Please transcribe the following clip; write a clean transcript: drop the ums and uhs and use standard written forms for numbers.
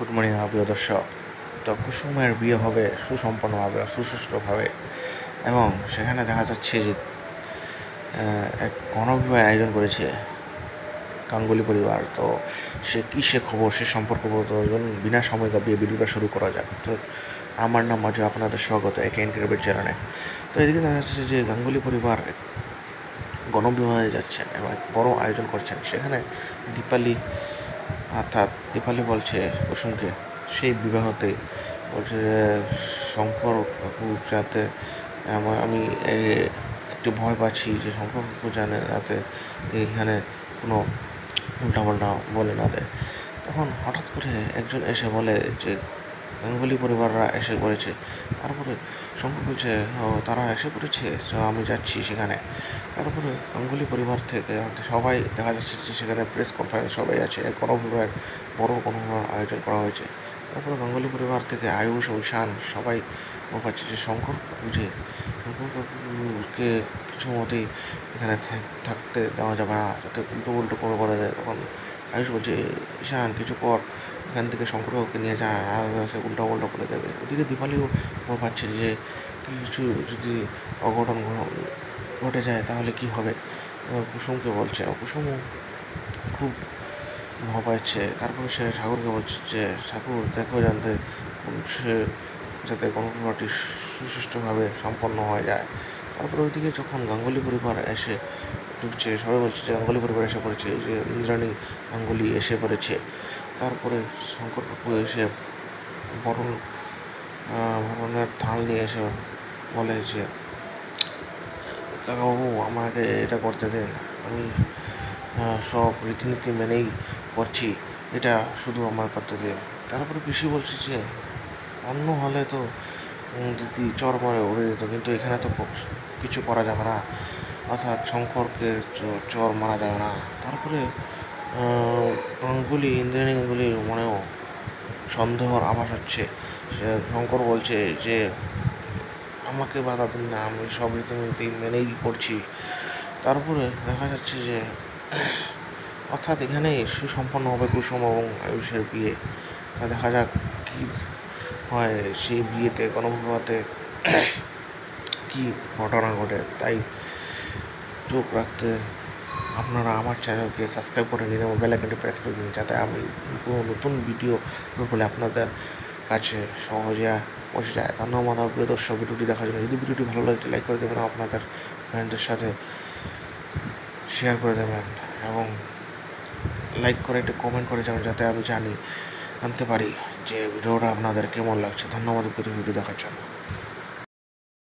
Good morning প্রিয় দর্শক। তো কুসুমের বিয়ে হবে সুসম্পন্নভাবে, সুষ্ঠুভাবে, এবং সেখানে দেখা যাচ্ছে যে এক গণবিবাহের আয়োজন করেছে গাঙ্গুলি পরিবার। তো সে খবর, সে সম্পর্ক বিনা সময় বিয়ে ভিডিওটা শুরু করা যাক। তো আমার নাম মাজু, আপনাদের স্বাগত একে ক্রিকেট চ্যানেলে। তো এদিকে দেখা যাচ্ছে যে গাঙ্গুলি পরিবার গণবিবাহে যাচ্ছেন এবং এক বড় আয়োজন করছেন। সেখানে দীপালি বলছে কুসুমকে সেই বিবাহতে, বলছে শঙ্কর কাকু যাতে আমি একটু ভয় পাচ্ছি যে শঙ্কর কাকু জানে যাতে এইখানে কোনো উল্টাপাল্টা বলে না দেয়। তখন হঠাৎ করে একজন এসে বলে যে গাঙ্গুলি পরিবাররা এসে পড়েছে। তারপরে শঙ্কর বলছে তারা এসে পড়েছে, তো আমি যাচ্ছি সেখানে। তারপরে গাঙ্গুলি পরিবার থেকে সবাই দেখা যাচ্ছে যে সেখানে প্রেস কনফারেন্স সবাই আছে, এক গণবিবাহের বড় গণবিবাহের আয়োজন করা হয়েছে। তারপরে গাঙ্গুলি পরিবার থেকে আয়ুষ ও ঈশান সবাই পাচ্ছে যে শঙ্কর কাকুকে কিছু মতেই এখানে থাকতে দেওয়া যাবে না, যাতে উল্টো করে বলা যায়। তখন আয়ুষ বলছে ঈশান কিছু কর, এখান থেকে শঙ্কর কাকুকে নিয়ে যা, আর সে উল্টো করে দেবে। ওদিকে দীপালিও পাচ্ছে যে কিছু যদি অঘটন ঘটে যায় তাহলে কি হবে। কুসুমকে বলছে, কুসুমও খুব ভয় পাচ্ছে। তারপরে সে ঠাকুরকে বলছে যে ঠাকুর দেখো সে যাতে গণবিবাহটি সুষ্ঠুভাবে সম্পন্ন হয়ে যায়। তারপরে ওইদিকে যখন গাঙ্গুলি পরিবার এসে ঢুকছে, সবাই বলছে যে গাঙ্গুলি পরিবার এসে পড়েছে, যে ইন্দ্রাণী গাঙ্গুলি এসে পড়েছে। তারপরে শঙ্কর কাকু এসে বরণের থাল নিয়ে এসে বলে যে কাকাবাবু আমাকে এটা করতে দিন, আমি সব রীতিনীতি মেনেই করছি, এটা শুধু আমার করতে দিন। তারপরে পিসি বলছে যে অন্য হলে তো দিদি চর মারে উড়ে যেত, কিন্তু এখানে তো কিছু করা যাবে না, অর্থাৎ শঙ্করকে চর মারা যাবে না। তারপরে ইন্দ্রাণী গাঙ্গুলির মনেও সন্দেহর আভাস হচ্ছে। সে শঙ্কর বলছে যে আমাকে বাধা দিন না, আমি সব রীতিনীতি মেনেই করছি। তারপরে দেখা যাচ্ছে যে অর্থাৎ এখানে সুসম্পন্ন হবে কুসুম এবং আয়ুষের বিয়ে। দেখা যাক কী হয় সেই বিয়েতে, গণবিবাহতে কী ঘটনা ঘটে। তাই চোখ রাখতে আপনারা আমার চ্যানেলকে সাবস্ক্রাইব করে নিন এবং বেল আইকনটি প্রেস করে দিন, যাতে আমি কোনো নতুন ভিডিও করলে আপনাদের কাছে সহজে পৌঁছে যায়। ধন্যবাদ প্রিয় দর্শক ভিডিওটি দেখার জন্য। যদি ভিডিওটি ভালো লাগে লাইক করে দেবেন, আপনাদের ফ্রেন্ডদের সাথে শেয়ার করে দেবেন এবং লাইক করে একটু কমেন্ট করে যাবেন, যাতে আমি জানতে পারি যে ভিডিওটা আপনাদের কেমন লাগছে। ধন্যবাদ ভিডিও দেখার জন্য।